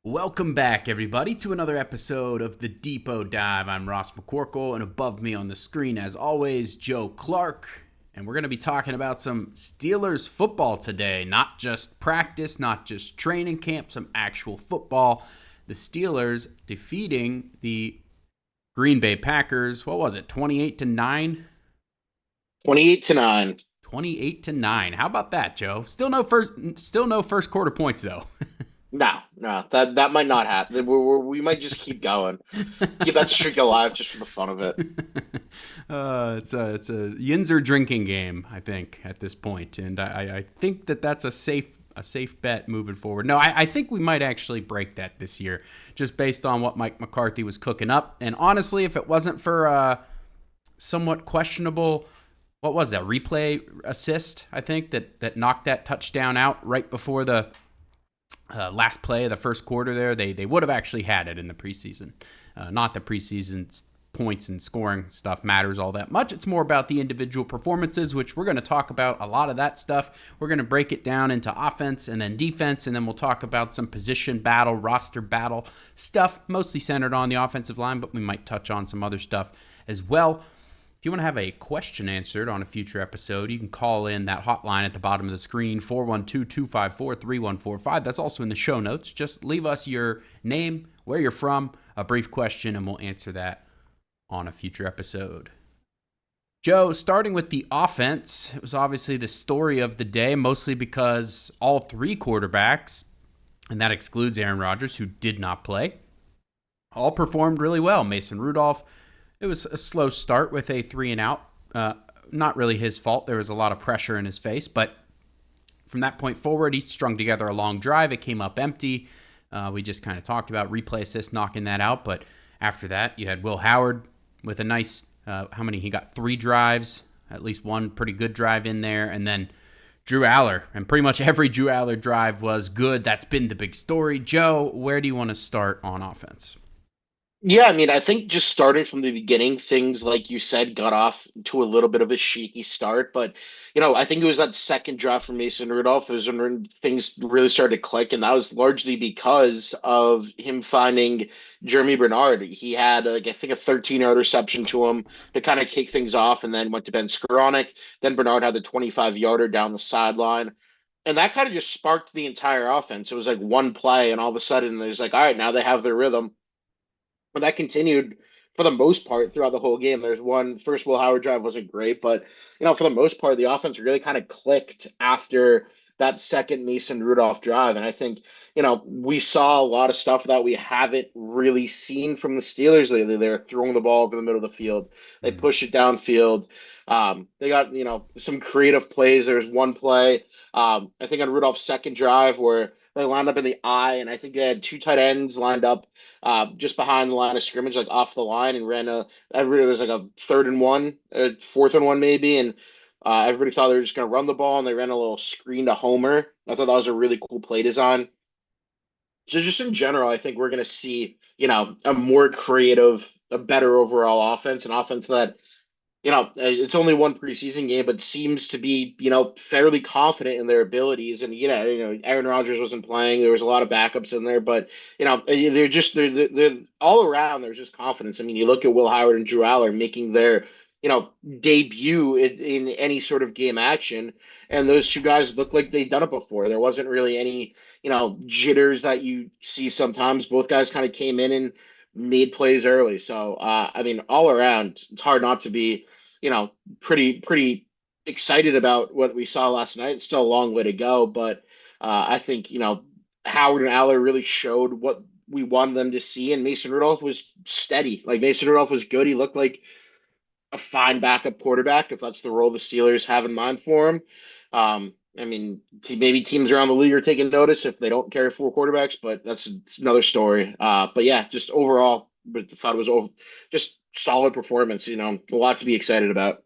Welcome back, everybody, to another episode of the Depot Dive. I'm Ross McCorkle, and above me on the screen, as always, Joe Clark. And we're going to be talking about some Steelers football today. Not just practice, not just training camp, some actual football. The Steelers defeating the Green Bay Packers, 28-9? 28-9. 28-9. How about that, Joe? Still no first quarter points, though. No, that might not happen. We might just keep going, keep that streak alive just for the fun of it. It's a Yinzer drinking game, I think, at this point, and I think that's a safe bet moving forward. No, I think we might actually break that this year, just based on what Mike McCarthy was cooking up. And honestly, if it wasn't for somewhat questionable, what was that, replay assist, I think, that knocked that touchdown out right before the last play of the first quarter there, they would have actually had it in the preseason. Not the preseason points and scoring stuff matters all that much. It's more about the individual performances, which we're going to talk about a lot of that stuff. We're going to break it down into offense and then defense, and then we'll talk about some position battle, roster battle stuff, mostly centered on the offensive line, but we might touch on some other stuff as well. If you want to have a question answered on a future episode, you can call in that hotline at the bottom of the screen, 412-254-3145. That's also in the show notes. Just leave us your name, where you're from, a brief question, and we'll answer that on a future episode. Joe, starting with the offense, it was obviously the story of the day, mostly because all three quarterbacks, and that excludes Aaron Rodgers, who did not play, all performed really well. Mason Rudolph, it was a slow start with a 3-and-out. Not really his fault. There was a lot of pressure in his face, but from that point forward, he strung together a long drive. It came up empty. We just kind of talked about replay assist knocking that out, but after that, you had Will Howard with a nice, he got 3 drives, at least one pretty good drive in there, and then Drew Aller, and pretty much every Drew Aller drive was good. That's been the big story. Joe, where do you want to start on offense? Yeah, I mean, I think just starting from the beginning, things like you said got off to a little bit of a shaky start. But, I think it was that second drive from Mason Rudolph is when things really started to click. And that was largely because of him finding Germie Bernard. He had, like, I think a 13-yard reception to him to kind of kick things off and then went to Ben Skoranek. Then Bernard had the 25-yarder down the sideline. And that kind of just sparked the entire offense. It was like one play, and all of a sudden there's like, all right, now they have their rhythm. But that continued for the most part throughout the whole game. There's one first Will Howard drive wasn't great, but for the most part, the offense really kind of clicked after that second Mason Rudolph drive. And I think, we saw a lot of stuff that we haven't really seen from the Steelers lately. They're throwing the ball over the middle of the field. They push it downfield. They got, some creative plays. There's one play, I think on Rudolph's second drive where they lined up in the eye, and I think they had 2 tight ends lined up just behind the line of scrimmage, like off the line, and everybody was like a 3rd and 1, 4th and 1 maybe, and everybody thought they were just going to run the ball, and they ran a little screen to Homer. I thought that was a really cool play design. So just in general, I think we're going to see, a more creative, a better overall offense, an offense that it's only one preseason game, but seems to be, fairly confident in their abilities. And, Aaron Rodgers wasn't playing. There was a lot of backups in there, but, they're all around. There's just confidence. I mean, you look at Will Howard and Drew Aller making their, debut in any sort of game action. And those two guys look like they'd done it before. There wasn't really any, jitters that you see sometimes. Both guys kind of came in and made plays early. So, I mean, all around, it's hard not to be, pretty excited about what we saw last night. It's still a long way to go, but I think, Howard and Aller really showed what we wanted them to see, and Mason Rudolph was steady. Like, Mason Rudolph was good. He looked like a fine backup quarterback, if that's the role the Steelers have in mind for him. I mean, maybe teams around the league are taking notice if they don't carry 4 quarterbacks, but that's another story. But yeah, just overall, but thought it was just solid performance. A lot to be excited about.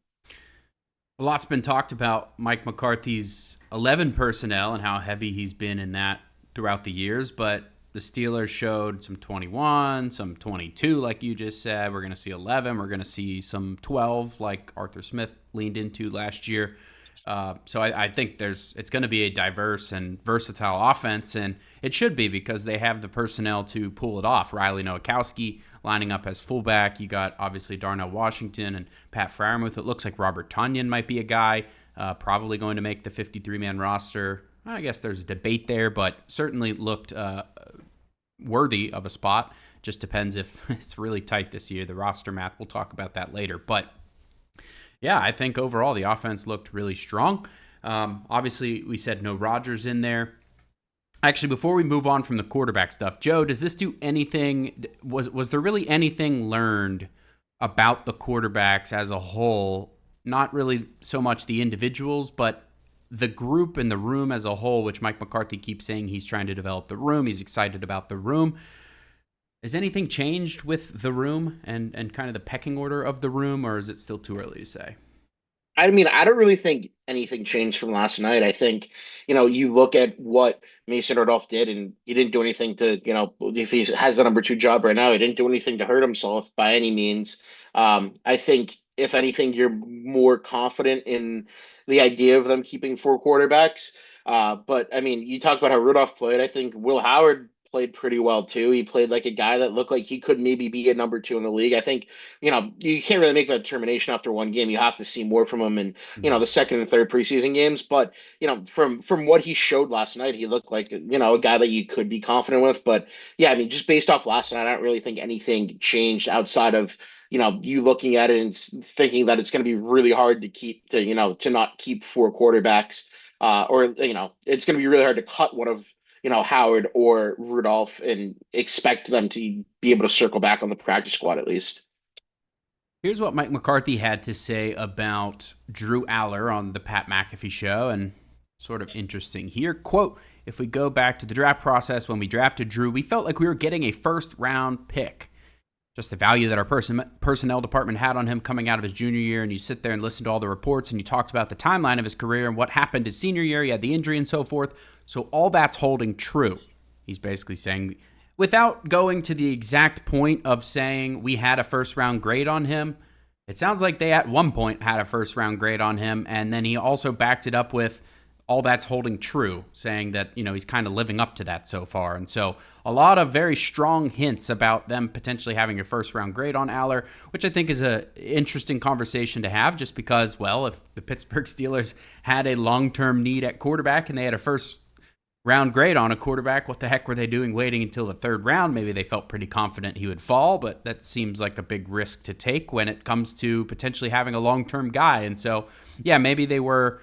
A lot's been talked about Mike McCarthy's 11 personnel and how heavy he's been in that throughout the years, but the Steelers showed some 21, some 22, like you just said. We're going to see 11. We're going to see some 12, like Arthur Smith leaned into last year. So I think it's going to be a diverse and versatile offense, and it should be because they have the personnel to pull it off. Riley Nowakowski lining up as fullback. You got obviously Darnell Washington and Pat Freiermuth. It looks like Robert Tonyan might be a guy probably going to make the 53-man roster. I guess there's a debate there, but certainly looked worthy of a spot. Just depends if it's really tight this year, the roster math. We'll talk about that later. But yeah, I think overall the offense looked really strong. Obviously, we said no Rodgers in there. Actually, before we move on from the quarterback stuff, Joe, does this do anything? Was there really anything learned about the quarterbacks as a whole? Not really so much the individuals, but the group and the room as a whole, which Mike McCarthy keeps saying he's trying to develop the room. He's excited about the room. Has anything changed with the room and kind of the pecking order of the room, or is it still too early to say? I mean, I don't really think anything changed from last night. I think, you look at what Mason Rudolph did, and he didn't do anything to, if he has the number two job right now, he didn't do anything to hurt himself by any means. I think, if anything, you're more confident in the idea of them keeping four quarterbacks. But I mean, you talk about how Rudolph played. I think Will Howard played pretty well too. He played like a guy that looked like he could maybe be a number two in the league. I think, you can't really make that determination after one game. You have to see more from him in, Mm-hmm. the second and third preseason games. But, from what he showed last night, he looked like, a guy that you could be confident with. But yeah, I mean, just based off last night, I don't really think anything changed outside of, you looking at it and thinking that it's going to be really hard to to not keep four quarterbacks. Or, it's going to be really hard to cut one of, Howard or Rudolph and expect them to be able to circle back on the practice squad at least. Here's what Mike McCarthy had to say about Drew Aller on the Pat McAfee show, and sort of interesting here. Quote, if we go back to the draft process, when we drafted Drew, we felt like we were getting a first-round pick. Just the value that our personnel department had on him coming out of his junior year, and you sit there and listen to all the reports, and you talked about the timeline of his career and what happened his senior year. He had the injury and so forth. So all that's holding true. He's basically saying, without going to the exact point of saying we had a first-round grade on him, it sounds like they at one point had a first-round grade on him, and then he also backed it up with all that's holding true, saying that, he's kind of living up to that so far. And so a lot of very strong hints about them potentially having a first round grade on Aller, which I think is an interesting conversation to have just because, well, if the Pittsburgh Steelers had a long-term need at quarterback and they had a first round grade on a quarterback, what the heck were they doing waiting until the third round? Maybe they felt pretty confident he would fall, but that seems like a big risk to take when it comes to potentially having a long-term guy. And so, yeah, maybe they were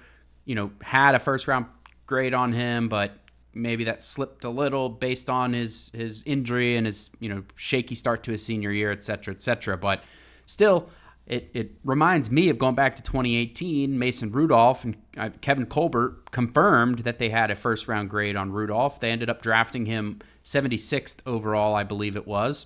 had a first round grade on him, but maybe that slipped a little based on his injury and his, shaky start to his senior year, et cetera, et cetera. But still, it reminds me of going back to 2018, Mason Rudolph and Kevin Colbert confirmed that they had a first round grade on Rudolph. They ended up drafting him 76th overall, I believe it was,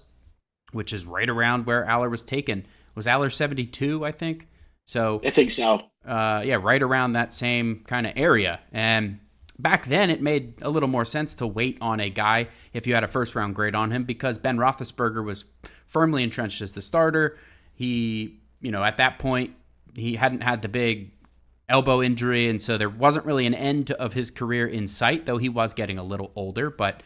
which is right around where Aller was taken. Was Aller 72, I think? So I think so. Yeah, right around that same kind of area. And back then, it made a little more sense to wait on a guy if you had a first-round grade on him because Ben Roethlisberger was firmly entrenched as the starter. He, at that point, he hadn't had the big elbow injury, and so there wasn't really an end of his career in sight, though he was getting a little older. But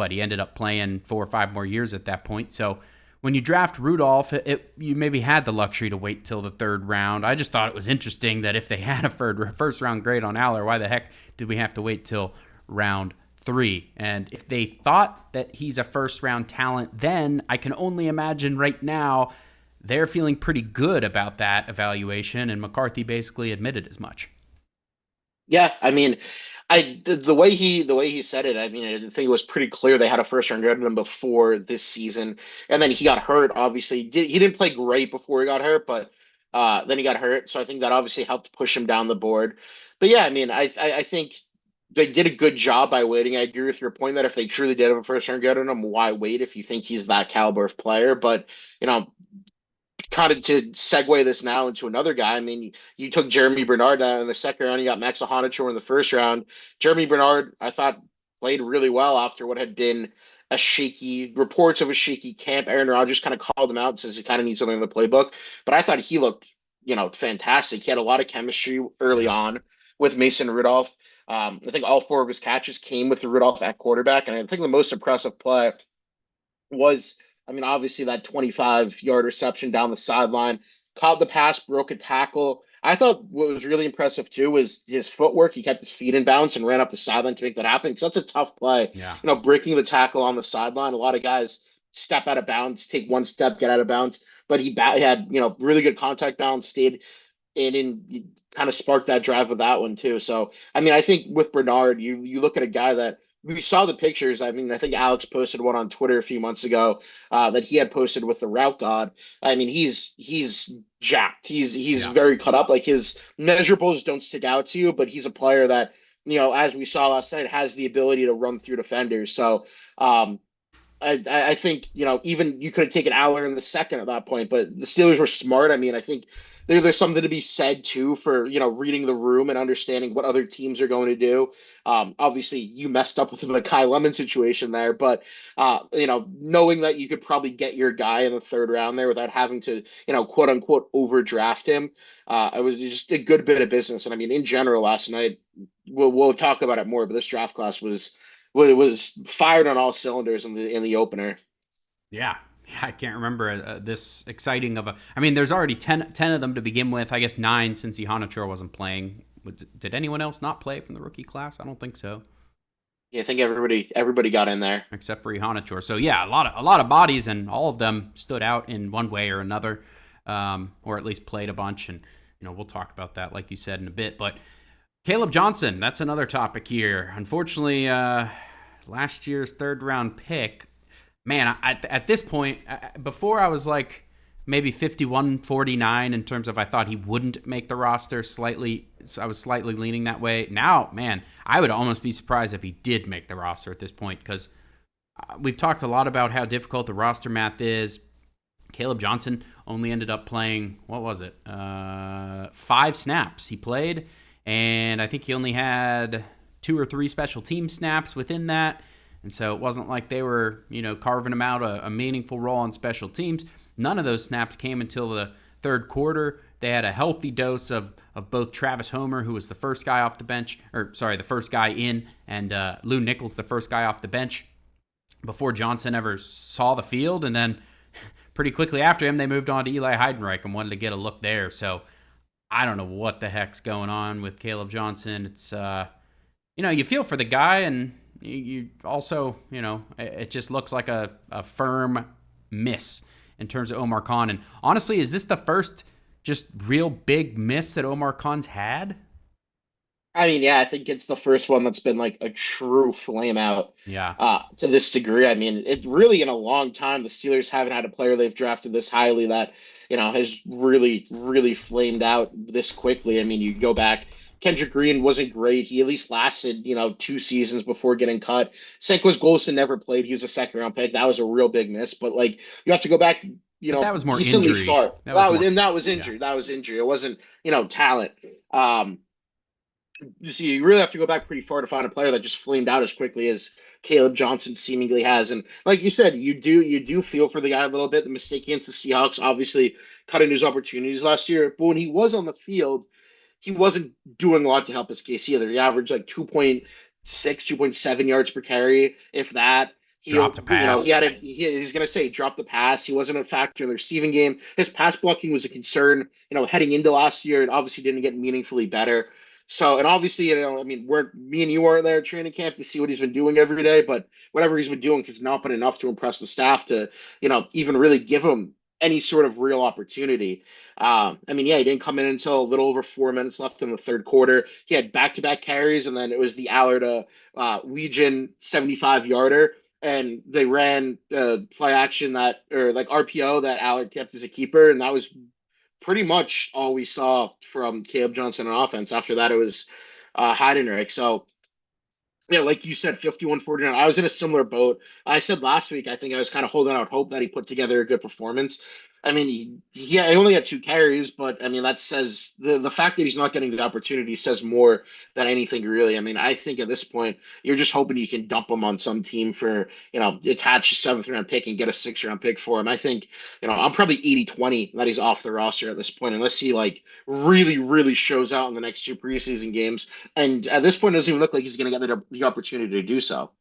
he ended up playing 4 or 5 more years at that point. So when you draft Rudolph, you maybe had the luxury to wait till the third round. I just thought it was interesting that if they had a first round grade on Aller, why the heck did we have to wait till round 3? And if they thought that he's a first round talent, then I can only imagine right now they're feeling pretty good about that evaluation, and McCarthy basically admitted as much. Yeah, I mean, the way he said it, I mean, I think it was pretty clear they had a first round grade on him before this season, and then he got hurt. Obviously, he didn't play great before he got hurt, but then he got hurt, so I think that obviously helped push him down the board. But yeah, I mean, I think they did a good job by waiting. I agree with your point that if they truly did have a first round grade on him, why wait if you think he's that caliber of player? But kind of to segue this now into another guy. I mean, you took Germie Bernard in the second round. You got Max Ahanacher in the first round. Germie Bernard, I thought, played really well after what had been a shaky reports of a shaky camp. Aaron Rodgers kind of called him out and says he kind of needs something in the playbook. But I thought he looked, fantastic. He had a lot of chemistry early Yeah. on with Mason Rudolph. I think all four of his catches came with the Rudolph at quarterback, and I think the most impressive play was, I mean, obviously that 25-yard reception down the sideline, caught the pass, broke a tackle. I thought what was really impressive too was his footwork. He kept his feet in bounds and ran up the sideline to make that happen. Because that's a tough play. Yeah. Breaking the tackle on the sideline. A lot of guys step out of bounds, take one step, get out of bounds. But he had really good contact balance, stayed and kind of sparked that drive with that one too. So I mean, I think with Bernard, you look at a guy that we saw the pictures. I mean, I think Alex posted one on Twitter a few months ago that he had posted with the route god. I mean, he's jacked. He's Yeah. very cut up. Like his measurables don't stick out to you, but he's a player that as we saw last night, has the ability to run through defenders. So I think even you could have taken Aller in the second at that point, but the Steelers were smart. I mean, I think there's something to be said too for reading the room and understanding what other teams are going to do. Obviously, you messed up with the Kai Lemon situation there, but knowing that you could probably get your guy in the third round there without having to quote unquote overdraft him, it was just a good bit of business. And I mean, in general, last night we'll talk about it more, but this draft class was fired on all cylinders in the opener. Yeah. Yeah, I can't remember this exciting of a. I mean, there's already 10 of them to begin with. I guess 9 since Ihanacho wasn't playing. Did anyone else not play from the rookie class? I don't think so, Yeah, I think everybody got in there. except for Ihanacho. So yeah, a lot of bodies, and all of them stood out in one way or another, or at least played a bunch. And we'll talk about that, like you said, in a bit. But Kaleb Johnson, that's another topic here. Unfortunately, last year's third round pick. Man, at this point, before I was like maybe 51-49 in terms of I thought he wouldn't make the roster. I was slightly leaning that way. Now, man, I would almost be surprised if he did make the roster at this point, because we've talked a lot about how difficult the roster math is. Kaleb Johnson only ended up playing, what was it, 5 snaps he played, and I think he only had 2 or 3 special team snaps within that. And so it wasn't like they were, carving him out a meaningful role on special teams. None of those snaps came until the third quarter. They had a healthy dose of both Travis Homer, who was the first guy off the bench, the first guy in, and Lou Nichols, the first guy off the bench, before Johnson ever saw the field. And then pretty quickly after him, they moved on to Eli Heidenreich and wanted to get a look there. So I don't know what the heck's going on with Kaleb Johnson. It's, you feel for the guy, and you also, it just looks like a firm miss in terms of Omar Khan. And honestly, is this the first just real big miss that Omar Khan's had? I mean, yeah, I think it's the first one that's been like a true flame out Yeah. to this degree. I mean, it really in a long time the Steelers haven't had a player they've drafted this highly that has really really flamed out this quickly. I mean, you go back. Kendrick Green wasn't great. He at least lasted, 2 seasons before getting cut. Senquez Golson never played. He was a second round pick. That was a real big miss. But like you have to go back, But that was more decently injury. far. That was more, That was yeah. injury. That was injury. It wasn't, talent. So you really have to go back pretty far to find a player that just flamed out as quickly as Kaleb Johnson seemingly has. And like you said, you do feel for the guy a little bit. The mistake against the Seahawks obviously cut into his opportunities last year. But when he was on the field, he wasn't doing a lot to help his case either. He averaged like 2.6, 2.7 yards per carry, if that. Dropped a He pass. had he's going to say drop the pass. He wasn't a factor in the receiving game. His pass blocking was a concern, heading into last year. It obviously didn't get meaningfully better. So, and obviously, I mean, me and you weren't there at training camp to see what he's been doing every day, but whatever he's been doing has not been enough to impress the staff to, even really give him any sort of real opportunity. I mean, yeah, he didn't come in until a little over 4 minutes left in the third quarter. He had back-to-back carries, and then it was the Aller to Wetjen 75-yarder, and they ran play action or like RPO that Aller kept as a keeper, and that was pretty much all we saw from Caleb Johnson on offense. After that, it was Heidenreich. So, yeah, like you said, 51-49. I was in a similar boat. I said last week, I think I was kind of holding out hope that he put together a good performance. I mean, he only had 2 carries, but I mean, that says the fact that he's not getting the opportunity says more than anything, really. I mean, I think at this point, you're just hoping you can dump him on some team for, attach a seventh round pick and get a sixth round pick for him. I think, I'm probably 80-20 that he's off the roster at this point, unless he like really, really shows out in the next 2 preseason games. And at this point, it doesn't even look like he's going to get the opportunity to do so.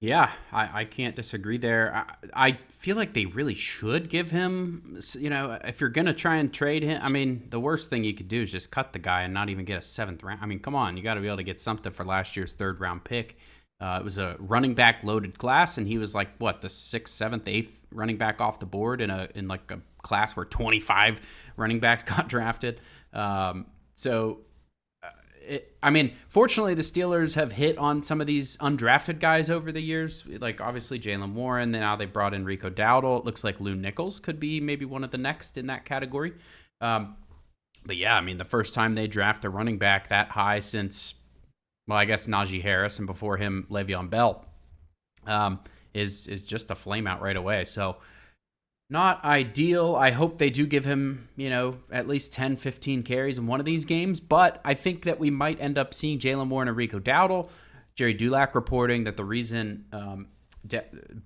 Yeah, I can't disagree there. I feel like they really should give him, if you're going to try and trade him, I mean, the worst thing you could do is just cut the guy and not even get a seventh round. I mean, come on, you got to be able to get something for last year's third round pick. It was a running back loaded class, and he was like, what, the sixth, seventh, eighth running back off the board in like a class where 25 running backs got drafted. So I mean, fortunately, the Steelers have hit on some of these undrafted guys over the years, like obviously Jaylen Warren. Then now they brought in Rico Dowdle. It looks like Lou Nichols could be maybe one of the next in that category. But yeah, I mean, the first time they draft a running back that high since, well, I guess Najee Harris, and before him, Le'Veon Bell, is just a flame out right away. So not ideal. I hope they do give him, at least 10, 15 carries in one of these games. But I think that we might end up seeing Jaylen Warren and Rico Dowdle. Jerry Dulac reporting that the reason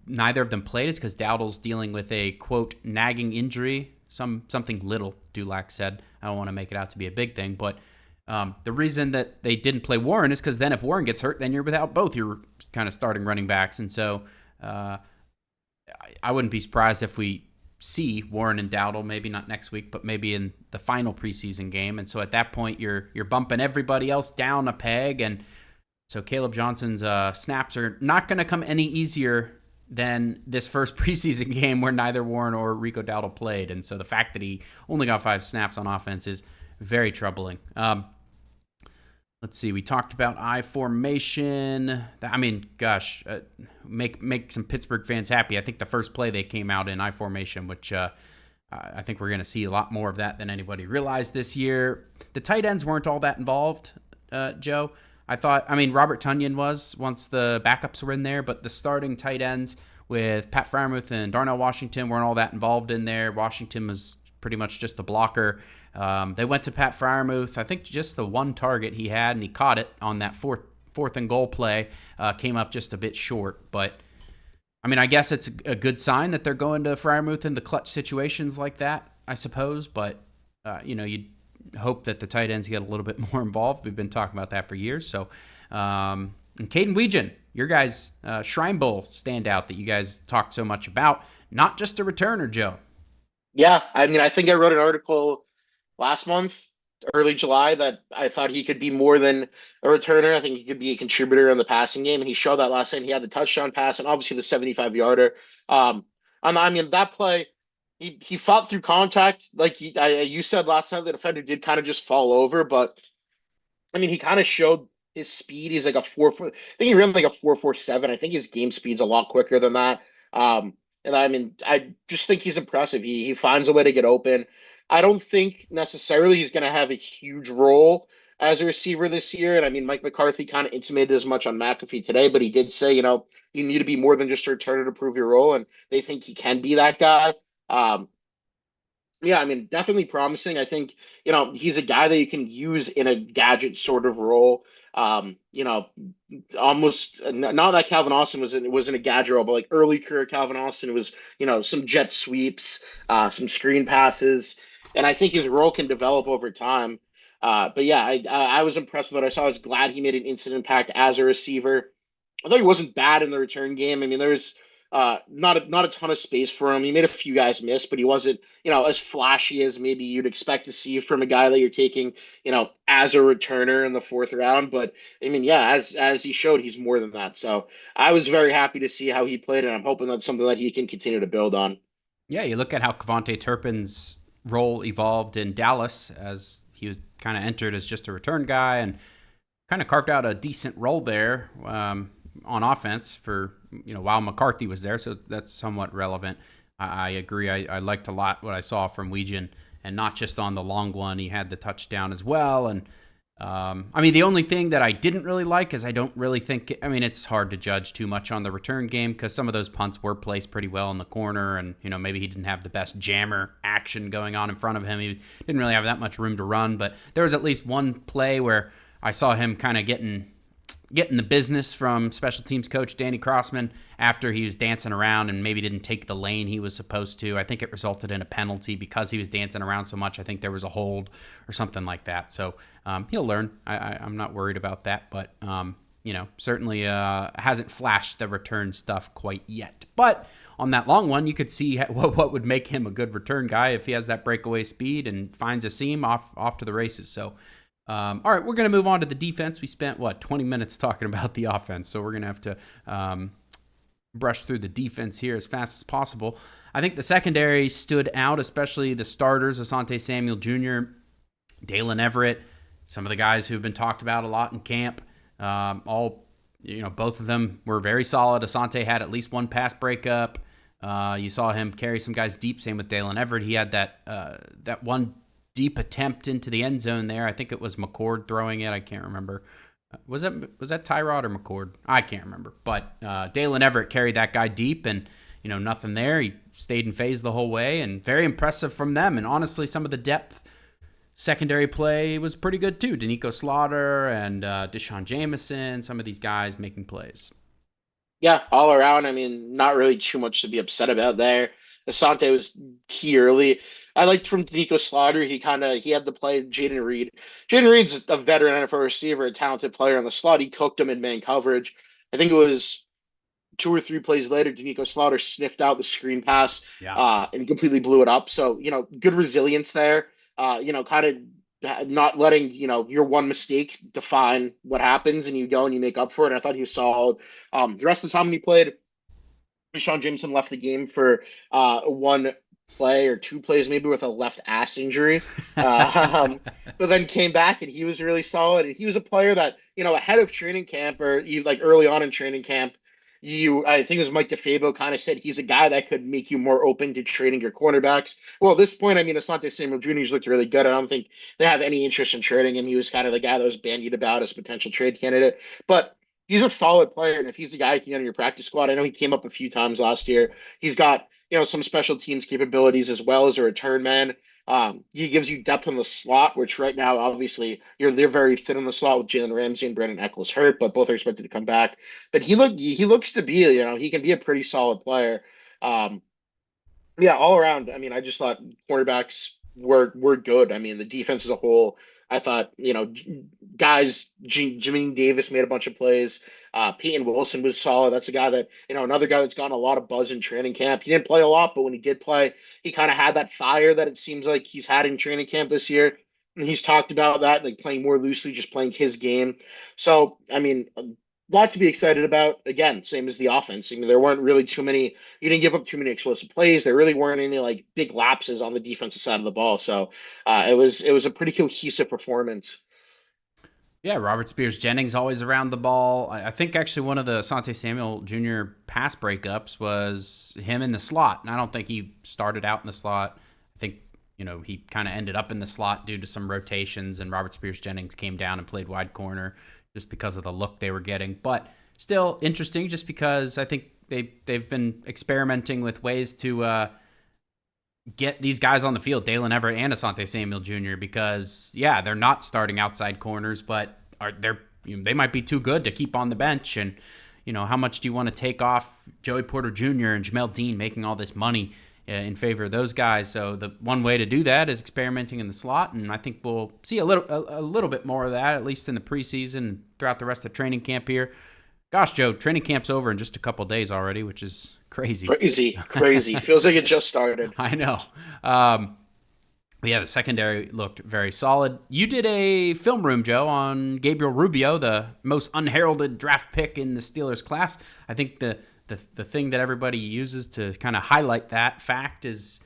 neither of them played is because Dowdle's dealing with a, quote, nagging injury. Something little, Dulac said. I don't want to make it out to be a big thing. But the reason that they didn't play Warren is because then if Warren gets hurt, then you're without both your kind of starting running backs. And so I wouldn't be surprised if we see Warren and Dowdle, maybe not next week, but maybe in the final preseason game. And so at that point, you're bumping everybody else down a peg. And so Kaleb Johnson's snaps are not going to come any easier than this first preseason game where neither Warren or Rico Dowdle played. And so the fact that he only got 5 snaps on offense is very troubling. Let's see. We talked about I formation. I mean, gosh, make some Pittsburgh fans happy. I think the first play they came out in I formation, which I think we're going to see a lot more of that than anybody realized this year. The tight ends weren't all that involved, Joe. I mean, Robert Tonyan was once the backups were in there, but the starting tight ends with Pat Freiermuth and Darnell Washington weren't all that involved in there. Washington was pretty much just a blocker. They went to Pat Freiermuth. I think just the one target he had, and he caught it on that fourth and goal play, came up just a bit short. But, I mean, I guess it's a good sign that they're going to Freiermuth in the clutch situations like that, I suppose. But, you'd hope that the tight ends get a little bit more involved. We've been talking about that for years. So, and Kaden Wetjen, your guys' Shrine Bowl standout that you guys talked so much about, not just a returner, Joe. Yeah, I mean, I think I wrote an article last month, early July, that I thought he could be more than a returner. I think he could be a contributor in the passing game, and he showed that last night. He had the touchdown pass and obviously the 75-yarder. And I mean, that play, he fought through contact. Like you said last time, the defender did kind of just fall over, but I mean, he kind of showed his speed. He's like a 4 foot. I think he ran like a 4.47. I think his game speed's a lot quicker than that. And I mean, I just think he's impressive. He finds a way to get open. I don't think necessarily he's going to have a huge role as a receiver this year. And I mean, Mike McCarthy kind of intimated as much on McAfee today, but he did say, you need to be more than just a returner to prove your role, and they think he can be that guy. Yeah, I mean, definitely promising. I think, he's a guy that you can use in a gadget sort of role. Almost not that Calvin Austin was in a gadget role, but like early career Calvin Austin was, some jet sweeps, some screen passes, and I think his role can develop over time. But yeah, I was impressed with what I saw. I was glad he made an instant impact as a receiver. I thought he wasn't bad in the return game. I mean, there was not a ton of space for him. He made a few guys miss, but he wasn't, as flashy as maybe you'd expect to see from a guy that you're taking, as a returner in the fourth round. But I mean, yeah, as he showed, he's more than that. So I was very happy to see how he played, and I'm hoping that's something that he can continue to build on. Yeah, you look at how Kevontae Turpin's role evolved in Dallas as he was kind of entered as just a return guy and kind of carved out a decent role there on offense for, while McCarthy was there. So that's somewhat relevant. I agree. I liked a lot what I saw from Wetjen, and not just on the long one. He had the touchdown as well. And I mean, the only thing that I didn't really like is I don't really think, I mean, it's hard to judge too much on the return game because some of those punts were placed pretty well in the corner, and, maybe he didn't have the best jammer action going on in front of him. He didn't really have that much room to run, but there was at least one play where I saw him kind of getting the business from special teams coach Danny Crossman after he was dancing around and maybe didn't take the lane he was supposed to. I think it resulted in a penalty because he was dancing around so much. I think there was a hold or something like that. So he'll learn. I'm not worried about that, but certainly hasn't flashed the return stuff quite yet. But on that long one, you could see what would make him a good return guy if he has that breakaway speed and finds a seam off to the races. So all right, we're going to move on to the defense. We spent, 20 minutes talking about the offense, so we're going to have to brush through the defense here as fast as possible. I think the secondary stood out, especially the starters, Asante Samuel Jr., Daylen Everette, some of the guys who've been talked about a lot in camp. Both of them were very solid. Asante had at least one pass breakup. You saw him carry some guys deep, same with Daylen Everette. He had that one deep attempt into the end zone there. I think it was McCord throwing it. I can't remember. Was that Tyrod or McCord? I can't remember. But Daylen Everette carried that guy deep, and nothing there. He stayed in phase the whole way, and very impressive from them. And honestly, some of the depth secondary play was pretty good too. Danico Slaughter and Deshaun Jameson, some of these guys making plays. Yeah, all around. I mean, not really too much to be upset about there. Asante was key early. I liked from Nico Slaughter. He had the play Jaden Reed. Jaden Reed's a veteran NFL receiver, a talented player on the slot. He cooked him in man coverage. I think it was 2 or 3 plays later, Danico Slaughter sniffed out the screen pass, and completely blew it up. So, good resilience there. Kind of not letting, your one mistake define what happens, and you go and you make up for it. And I thought he was solid. The rest of the time he played, Deshaun Jameson left the game for one play or 2 plays maybe with a left ass injury, but then came back and he was really solid. And he was a player that ahead of training camp, or like early on in training camp, I think it was Mike DeFabo kind of said he's a guy that could make you more open to trading your cornerbacks. Well, at this point, I mean, Asante Samuel Jr.'s looked really good. I don't think they have any interest in trading him. He was kind of the guy that was bandied about as potential trade candidate, but he's a solid player, and if he's a guy you can get on your practice squad, I know he came up a few times last year. He's got some special teams capabilities as well as a return man. He gives you depth in the slot, which right now, obviously, they're very thin in the slot with Jalen Ramsey and Brandon Eccles hurt, but both are expected to come back. But he looks to be, he can be a pretty solid player. All around. I mean, I just thought quarterbacks were good. I mean, the defense as a whole, I thought, guys, Jimmy Davis made a bunch of plays. Peyton Wilson was solid. That's a guy that, another guy that's gotten a lot of buzz in training camp. He didn't play a lot, but when he did play, he kind of had that fire that it seems like he's had in training camp this year. And he's talked about that, like playing more loosely, just playing his game. So, I mean, a lot to be excited about. Again, same as the offense. I mean, there weren't really too many, you didn't give up too many explosive plays. There really weren't any like big lapses on the defensive side of the ball. So it was a pretty cohesive performance. Yeah, Robert Spears-Jennings always around the ball. I think actually one of the Asante Samuel Jr. pass breakups was him in the slot. And I don't think he started out in the slot. I think, he kind of ended up in the slot due to some rotations, and Robert Spears-Jennings came down and played wide corner just because of the look they were getting. But still interesting just because I think they've been experimenting with ways to get these guys on the field, Daylen Everette and Asante Samuel Jr., because they're not starting outside corners, but they might be too good to keep on the bench. And how much do you want to take off Joey Porter Jr. and Jamel Dean making all this money in favor of those guys? So the one way to do that is experimenting in the slot, and I think we'll see a little bit more of that, at least in the preseason, throughout the rest of training camp here. Gosh, Joe, training camp's over in just a couple days already, which is crazy. Crazy. Feels like it just started. I know. The secondary looked very solid. You did a film room, Joe, on Gabriel Rubio, the most unheralded draft pick in the Steelers class. I think the thing that everybody uses to kind of highlight that fact is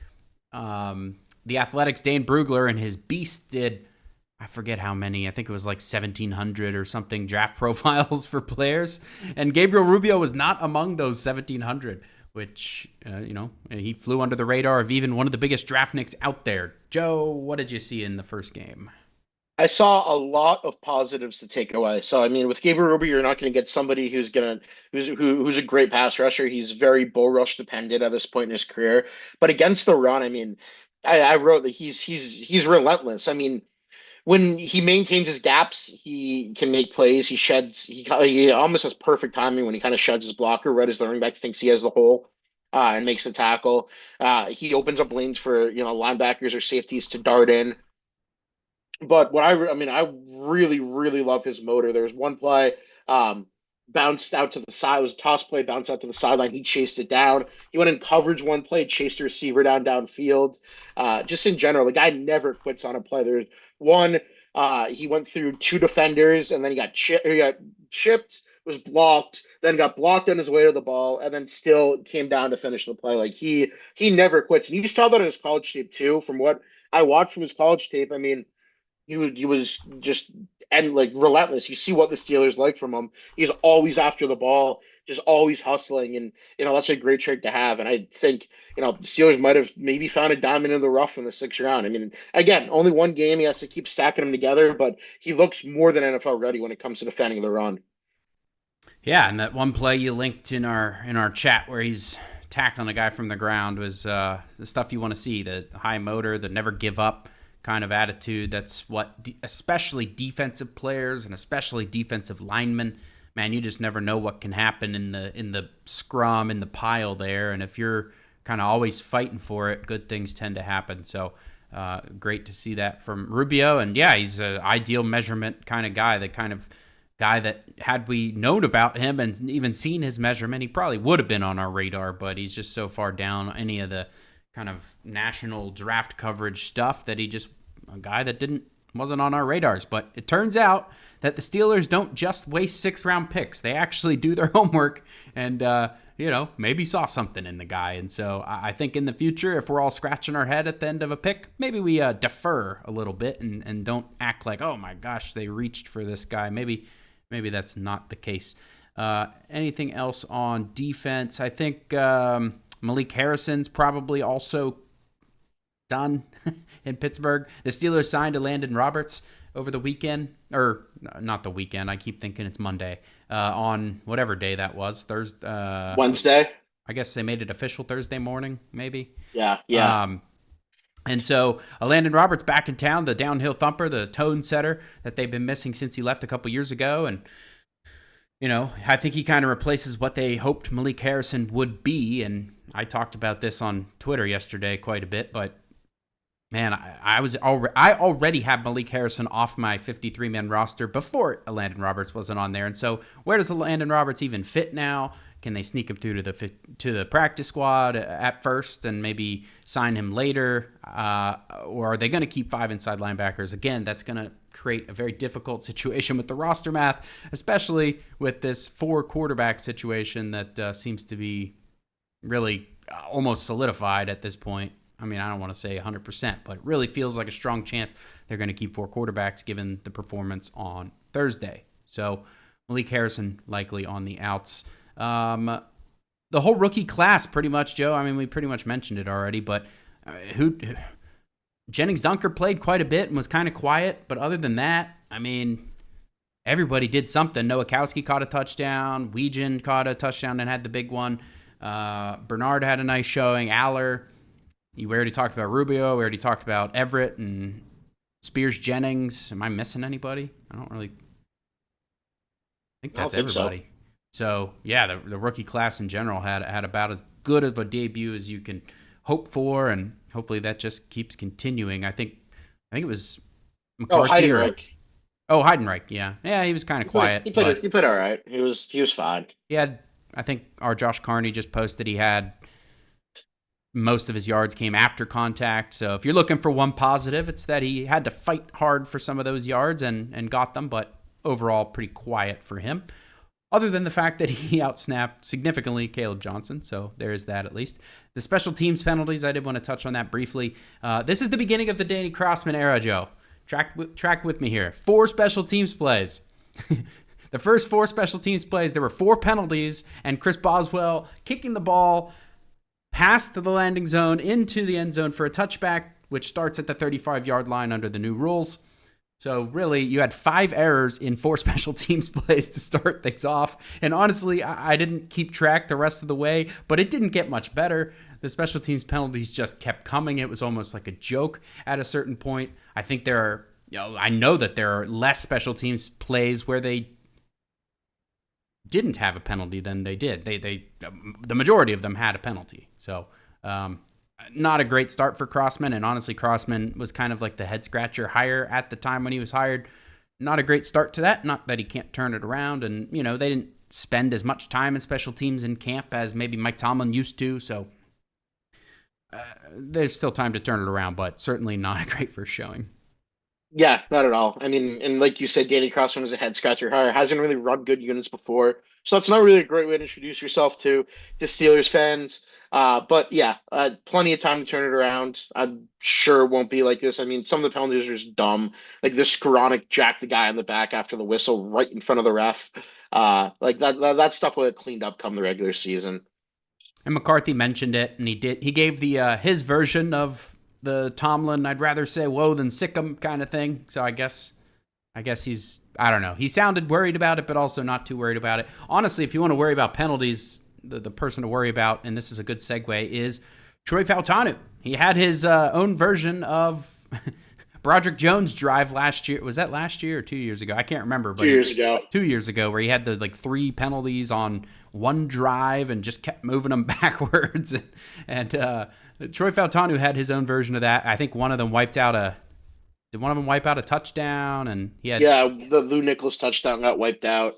the Athletics' Dane Brugler and his beast did, I forget how many, I think it was like 1,700 or something draft profiles for players. And Gabriel Rubio was not among those 1,700, which, he flew under the radar of even one of the biggest draftniks out there. Joe, what did you see in the first game? I saw a lot of positives to take away. So I mean, with Gabriel Rubio, you're not going to get somebody who's a great pass rusher. He's very bull rush dependent at this point in his career. But against the run, I mean, I wrote that he's relentless. I mean, when he maintains his gaps, he can make plays. He almost has perfect timing when he kind of sheds his blocker right as the running back thinks he has the hole, and makes the tackle. He opens up lanes for linebackers or safeties to dart in. But I mean, I really, really love his motor. There was one play, um, bounced out to the side. It was a toss play, bounced out to the sideline. He chased it down. He went in coverage one play, chased the receiver downfield. Just in general, the guy never quits on a play. There's one, he went through two defenders and then he got chipped, was blocked, then got blocked on his way to the ball, and then still came down to finish the play. Like he never quits. And you saw that in his college tape too. From what I watched from his college tape, I mean he was just and like relentless. You see what the Steelers like from him. He's always after the ball, just always hustling, and that's a great trait to have. And I think the Steelers might have maybe found a diamond in the rough in the sixth round. I mean, again, only one game. He has to keep stacking them together, but he looks more than NFL ready when it comes to defending the run. Yeah, and that one play you linked in our chat where he's tackling a guy from the ground was the stuff you want to see. The high motor, the never give up kind of attitude. That's what especially defensive players and especially defensive linemen, man, you just never know what can happen in the scrum, in the pile there. And if you're kind of always fighting for it, good things tend to happen. So great to see that from Rubio. And yeah, he's an ideal measurement kind of guy, the kind of guy that had we known about him and even seen his measurement, he probably would have been on our radar, but he's just so far down any of the kind of national draft coverage stuff that he just a guy that wasn't on our radars. But it turns out that the Steelers don't just waste 6th-round picks. They actually do their homework and maybe saw something in the guy. And so I think in the future, if we're all scratching our head at the end of a pick, maybe we defer a little bit and don't act like, oh my gosh, they reached for this guy. Maybe that's not the case. Anything else on defense? I think Malik Harrison's probably also done in Pittsburgh. The Steelers signed to Landon Roberts over the weekend, or not the weekend. I keep thinking it's Monday. On whatever day that was, Thursday, Wednesday. I guess they made it official Thursday morning, maybe. Yeah. And so Landon Roberts back in town, the downhill thumper, the tone setter that they've been missing since he left a couple years ago, and I think he kind of replaces what they hoped Malik Harrison would be. And I talked about this on Twitter yesterday quite a bit, but man, I already had Malik Harrison off my 53-man roster before Landon Roberts wasn't on there. And so where does Landon Roberts even fit now? Can they sneak him through to the practice squad at first and maybe sign him later? Or are they going to keep 5 inside linebackers? Again, that's going to create a very difficult situation with the roster math, especially with this 4 quarterback situation that seems to be really almost solidified at this point. I mean, I don't want to say 100%, but it really feels like a strong chance they're going to keep 4 quarterbacks given the performance on Thursday. So Malik Harrison likely on the outs. The whole rookie class pretty much, Joe, I mean, we pretty much mentioned it already, but Jennings Dunker played quite a bit and was kind of quiet, but other than that, I mean, everybody did something. Nowakowski caught a touchdown. Wetjen caught a touchdown and had the big one. Bernard had a nice showing. Aller. We already talked about Rubio. We already talked about Everette and Spears-Jennings. Am I missing anybody? I don't really think that's everybody. So, yeah, the rookie class in general had about as good of a debut as you can hope for, and hopefully that just keeps continuing. I think it was McCarthy Heidenreich, yeah. Yeah, he was kind of quiet. He played all right. He was fine. He had, I think our Josh Carney just posted he had most of his yards came after contact. So if you're looking for one positive, it's that he had to fight hard for some of those yards and got them, but overall pretty quiet for him. Other than the fact that he outsnapped significantly Kaleb Johnson. So there's that at least. The special teams penalties, I did want to touch on that briefly. This is the beginning of the Danny Crossman era, Joe. Track with me here. 4 special teams plays. The first 4 special teams plays, there were 4 penalties, and Chris Boswell kicking the ball past the landing zone into the end zone for a touchback, which starts at the 35-yard line under the new rules. So really, you had 5 errors in 4 special teams plays to start things off. And honestly, I didn't keep track the rest of the way, but it didn't get much better. The special teams penalties just kept coming. It was almost like a joke at a certain point. I think I know that there are less special teams plays where they didn't have a penalty than they did. The majority of them had a penalty. So, not a great start for Crossman, and honestly, Crossman was kind of like the head scratcher hire at the time when he was hired. Not a great start to that. Not that he can't turn it around, and they didn't spend as much time in special teams in camp as maybe Mike Tomlin used to. So there's still time to turn it around, but certainly not a great first showing. Yeah, not at all. I mean, and like you said, Danny Crossman is a head scratcher hire. Hasn't really run good units before, so that's not really a great way to introduce yourself to Steelers fans. But yeah, plenty of time to turn it around. I'm sure it won't be like this. I mean, some of the penalties are just dumb, like the Skoranek jacked the guy in the back after the whistle right in front of the ref. Like that stuff will get cleaned up come the regular season. And McCarthy mentioned it, and he gave the his version of the Tomlin, I'd rather say whoa than sick 'em kind of thing. So I guess he's, I don't know. He sounded worried about it, but also not too worried about it. Honestly, if you want to worry about penalties, the person to worry about, and this is a good segue, is Troy Fautanu. He had his own version of Broderick Jones' drive last year. Was that last year or 2 years ago? I can't remember. But 2 years ago. 2 years ago, where he had the 3 penalties on one drive and just kept moving them backwards. And Troy Fautanu had his own version of that. I think one of them wiped out did one of them wipe out a touchdown? And he had, yeah, the Lou Nichols touchdown got wiped out.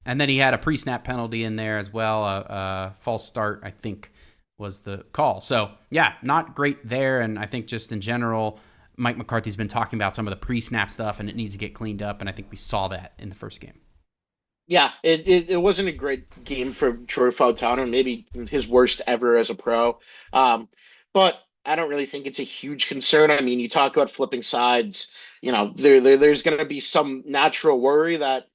And then he had a pre-snap penalty in there as well. A false start, I think, was the call. So, yeah, not great there. And I think just in general, Mike McCarthy's been talking about some of the pre-snap stuff, and it needs to get cleaned up. And I think we saw that in the first game. Yeah, it wasn't a great game for Troy Fautanu, maybe his worst ever as a pro. But I don't really think it's a huge concern. I mean, you talk about flipping sides, there's going to be some natural worry that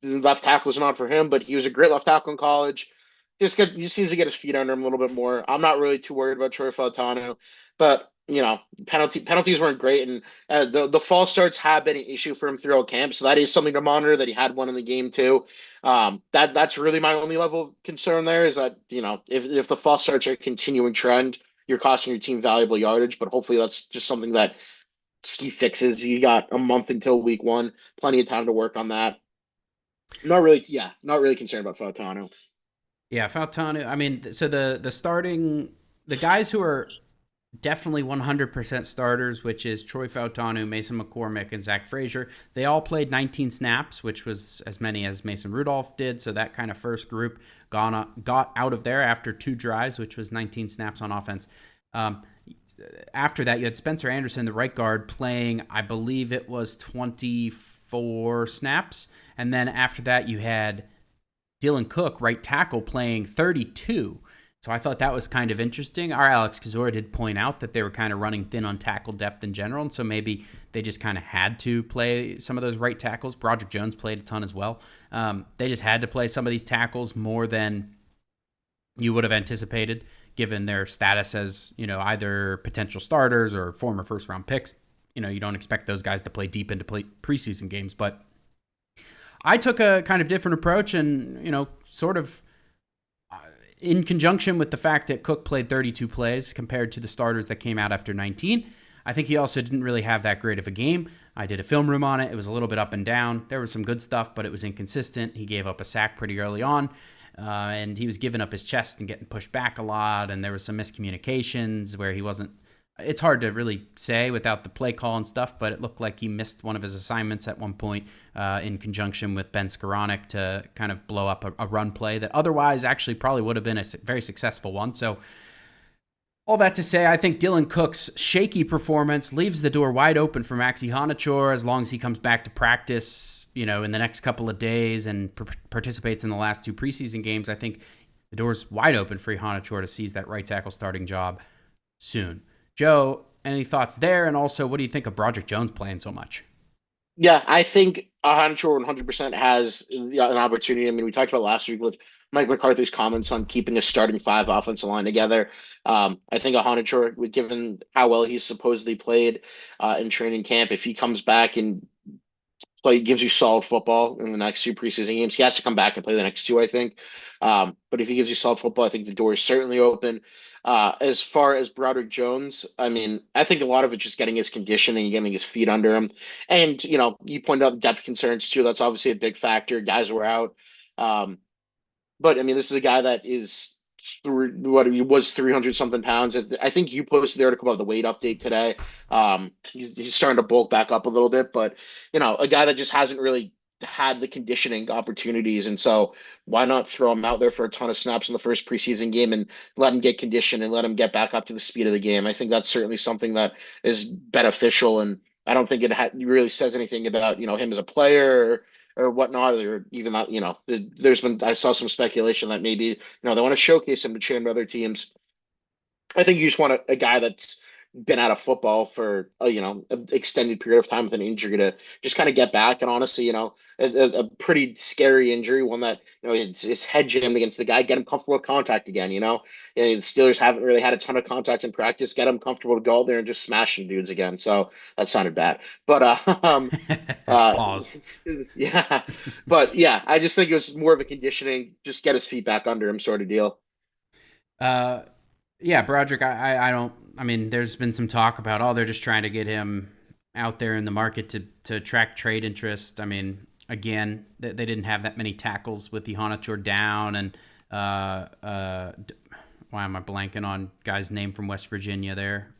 left tackle is not for him, but he was a great left tackle in college. He just needs to get his feet under him a little bit more. I'm not really too worried about Troy Fautanu, but penalties weren't great, and the false starts have been an issue for him throughout camp. So that is something to monitor. That he had one in the game too. That's really my only level of concern there is that if the false starts are a continuing trend, you're costing your team valuable yardage. But hopefully that's just something that he fixes. He got a month until week 1, plenty of time to work on that. Not really concerned about Fautanu. Yeah, Fautanu. I mean, so the guys who are definitely 100% starters, which is Troy Fautanu, Mason McCormick, and Zach Frazier. They all played 19 snaps, which was as many as Mason Rudolph did. So that kind of first group got out of there after 2 drives, which was 19 snaps on offense. After that, you had Spencer Anderson, the right guard, playing, I believe it was 24 snaps. And then after that, you had Dylan Cook, right tackle, playing 32. So I thought that was kind of interesting. Our Alex Kozora did point out that they were kind of running thin on tackle depth in general, and so maybe they just kind of had to play some of those right tackles. Broderick Jones played a ton as well. They just had to play some of these tackles more than you would have anticipated, given their status as either potential starters or former first-round picks. You don't expect those guys to play deep into preseason games, but I took a kind of different approach and sort of in conjunction with the fact that Cook played 32 plays compared to the starters that came out after 19, I think he also didn't really have that great of a game. I did a film room on it. It was a little bit up and down. There was some good stuff, but it was inconsistent. He gave up a sack pretty early on, and he was giving up his chest and getting pushed back a lot, and there was some miscommunications where he wasn't... It's hard to really say without the play call and stuff, but it looked like he missed one of his assignments at one point in conjunction with Ben Skoranek to kind of blow up a run play that otherwise actually probably would have been a very successful one. So all that to say, I think Dylan Cook's shaky performance leaves the door wide open for Maxi Honachor as long as he comes back to practice, in the next couple of days and participates in the last 2 preseason games. I think the door's wide open for Honachor to seize that right tackle starting job soon. Joe, any thoughts there? And also, what do you think of Broderick Jones playing so much? Yeah, I think Hancho 100% has an opportunity. I mean, we talked about last week with Mike McCarthy's comments on keeping a starting five offensive line together. I think Ahanichor, given how well he's supposedly played in training camp, if he comes back and gives you solid football in the next two preseason games. He has to come back and play the next two, I think. But if he gives you solid football, I think the door is certainly open. As far as Broderick Jones, I mean, I think a lot of it just getting his conditioning and getting his feet under him. And, you pointed out depth concerns too. That's obviously a big factor. Guys were out. Um, but I mean, this is a guy that is what he was 300 something pounds. I think you posted the article about the weight update today. He's starting to bulk back up a little bit, but a guy that just hasn't really had the conditioning opportunities, and so why not throw him out there for a ton of snaps in the first preseason game and let him get conditioned and let him get back up to the speed of the game? I think that's certainly something that is beneficial, and I don't think it really says anything about him as a player or whatnot, or even that, there's been, I saw some speculation that maybe, they want to showcase him to train other teams. I think you just want a guy that's been out of football for an extended period of time with an injury to just kind of get back. And honestly, a pretty scary injury, one that his head jammed against the guy, get him comfortable with contact again. The Steelers haven't really had a ton of contact in practice. Get him comfortable to go out there and just smashing dudes again. So that sounded bad, but uh, Pause. yeah, but yeah, I just think it was more of a conditioning, just get his feet back under him sort of deal. Uh, yeah, Broderick. I don't. I mean, there's been some talk about they're just trying to get him out there in the market to attract trade interest. I mean, again, they didn't have that many tackles with the Honachur down, and why am I blanking on guy's name from West Virginia there?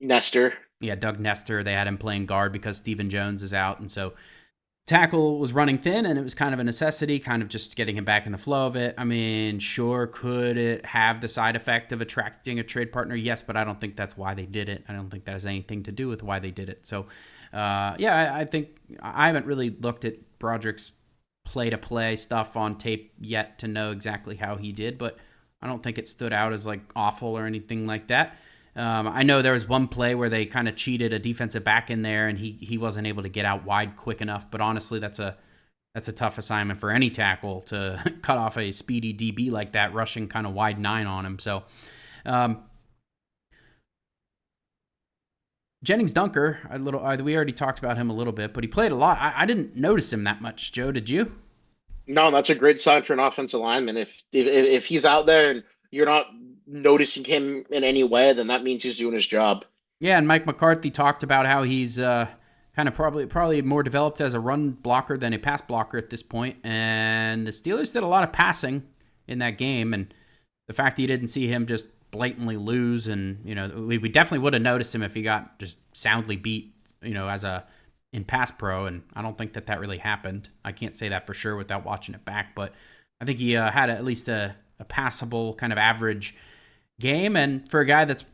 Nestor. Yeah, Doug Nestor. They had him playing guard because Stephen Jones is out, and so tackle was running thin, and it was kind of a necessity, kind of just getting him back in the flow of it. I mean, sure, could it have the side effect of attracting a trade partner? Yes, but I don't think that's why they did it. I don't think that has anything to do with why they did it. So, yeah, I think I haven't really looked at Broderick's play-to-play stuff on tape yet to know exactly how he did, but I don't think it stood out as like awful or anything like that. I know there was one play where they kind of cheated a defensive back in there, and he wasn't able to get out wide quick enough. But honestly, that's a tough assignment for any tackle to cut off a speedy DB like that, rushing kind of wide 9 on him. So, Jennings Dunker, we already talked about him a little bit, but he played a lot. I didn't notice him that much. Joe, did you? No, that's a great sign for an offensive lineman. If he's out there and you're not noticing him in any way, then that means he's doing his job. Yeah, and Mike McCarthy talked about how he's kind of probably more developed as a run blocker than a pass blocker at this point. And the Steelers did a lot of passing in that game, and the fact that you didn't see him just blatantly lose, and we definitely would have noticed him if he got just soundly beat, as a in pass pro, and I don't think that really happened. I can't say that for sure without watching it back, but I think he had at least a passable kind of average game, and for a guy that's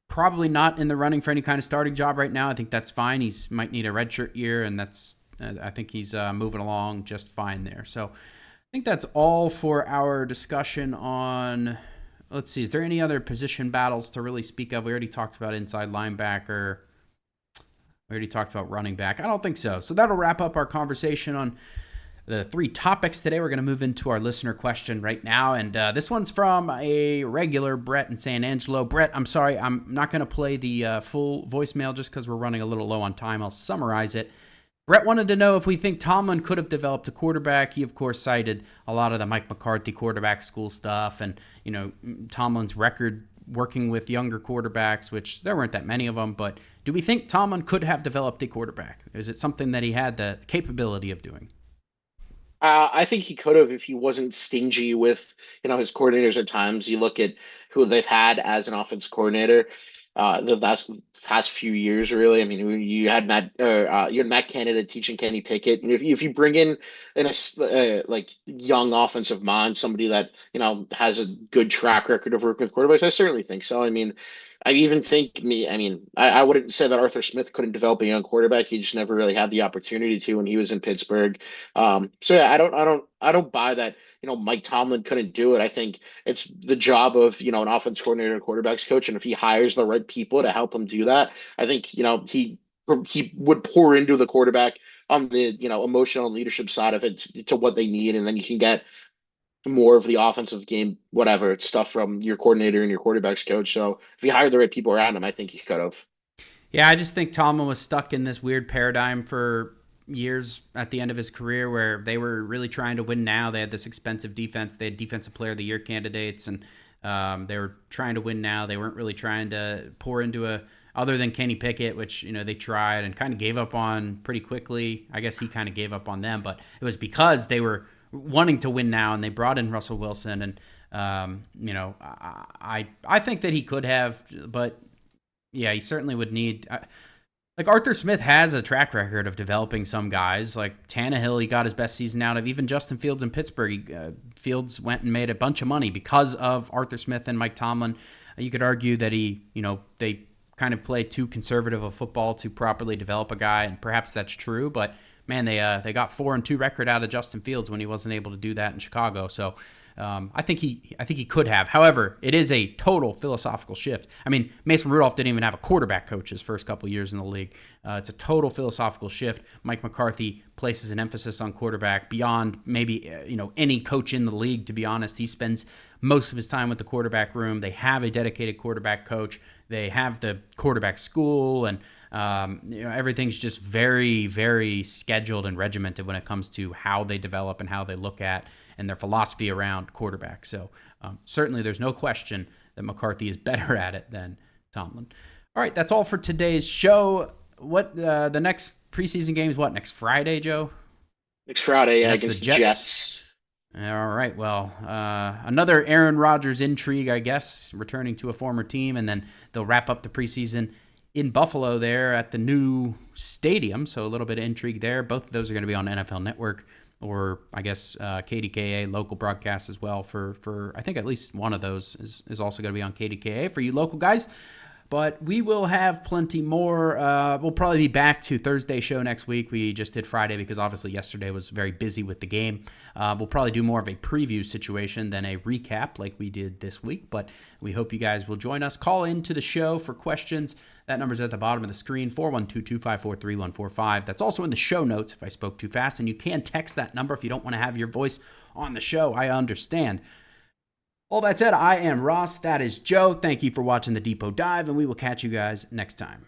probably not in the running for any kind of starting job right now, I think that's fine. He's might need a redshirt year, and that's I think he's moving along just fine there. So I think that's all for our discussion on. Let's see, is there any other position battles to really speak of? We already talked about inside linebacker. We already talked about running back. I don't think so. So that'll wrap up our conversation on the 3 topics today. We're going to move into our listener question right now. And this one's from a regular, Brett in San Angelo. Brett, I'm sorry, I'm not going to play the full voicemail just because we're running a little low on time. I'll summarize it. Brett wanted to know if we think Tomlin could have developed a quarterback. He, of course, cited a lot of the Mike McCarthy quarterback school stuff and, Tomlin's record working with younger quarterbacks, which there weren't that many of them. But do we think Tomlin could have developed a quarterback? Is it something that he had the capability of doing? I think he could have if he wasn't stingy with his coordinators at times. You look at who they've had as an offense coordinator the past few years, really. I mean, you had Matt Canada teaching Kenny Pickett, and if you bring in a like young offensive mind, somebody that has a good track record of working with quarterbacks, I certainly think so. I mean, I even think I wouldn't say that Arthur Smith couldn't develop a young quarterback. He just never really had the opportunity to when he was in Pittsburgh. So yeah, I don't buy that. Mike Tomlin couldn't do it. I think it's the job of an offense coordinator and quarterbacks coach, and if he hires the right people to help him do that, I think he would pour into the quarterback on the emotional leadership side of it to what they need, and then you can get more of the offensive game, whatever stuff from your coordinator and your quarterbacks coach. So if he hired the right people around him, I think he could have. Yeah, I just think Tomlin was stuck in this weird paradigm for years at the end of his career where they were really trying to win now. They had this expensive defense. They had defensive player of the year candidates, and they were trying to win now. They weren't really trying to pour into other than Kenny Pickett, which, they tried and kind of gave up on pretty quickly. I guess he kind of gave up on them, but it was because they were wanting to win now, and they brought in Russell Wilson. And, I think that he could have, but yeah, he certainly would need. Like Arthur Smith has a track record of developing some guys. Like Tannehill, he got his best season out of. Even Justin Fields in Pittsburgh, Fields went and made a bunch of money because of Arthur Smith and Mike Tomlin. You could argue that they kind of play too conservative of football to properly develop a guy, and perhaps that's true. But man, they got 4-2 record out of Justin Fields when he wasn't able to do that in Chicago. So I think he could have. However, it is a total philosophical shift. I mean, Mason Rudolph didn't even have a quarterback coach his first couple of years in the league. It's a total philosophical shift. Mike McCarthy places an emphasis on quarterback beyond maybe any coach in the league. To be honest, he spends most of his time with the quarterback room. They have a dedicated quarterback coach. They have the quarterback school, and everything's just very, very scheduled and regimented when it comes to how they develop and how they look at and their philosophy around quarterback. So certainly there's no question that McCarthy is better at it than Tomlin. All right, that's all for today's show. What the next preseason game is? What, next Friday, Joe? Next Friday, yeah, That's against the the Jets. All right, well, another Aaron Rodgers intrigue, I guess, returning to a former team, and then they'll wrap up the preseason in Buffalo there at the new stadium, so a little bit of intrigue there. Both of those are going to be on NFL Network, or I guess KDKA local broadcast as well for I think at least one of those is also going to be on KDKA for you local guys. But we will have plenty more. We'll probably be back to Thursday show next week. We just did Friday because obviously yesterday was very busy with the game. We'll probably do more of a preview situation than a recap like we did this week. But we hope you guys will join us. Call into the show for questions. That number's at the bottom of the screen, 412-254-3145. That's also in the show notes if I spoke too fast. And you can text that number if you don't want to have your voice on the show. I understand. All that said, I am Ross. That is Joe. Thank you for watching the Depot Dive, and we will catch you guys next time.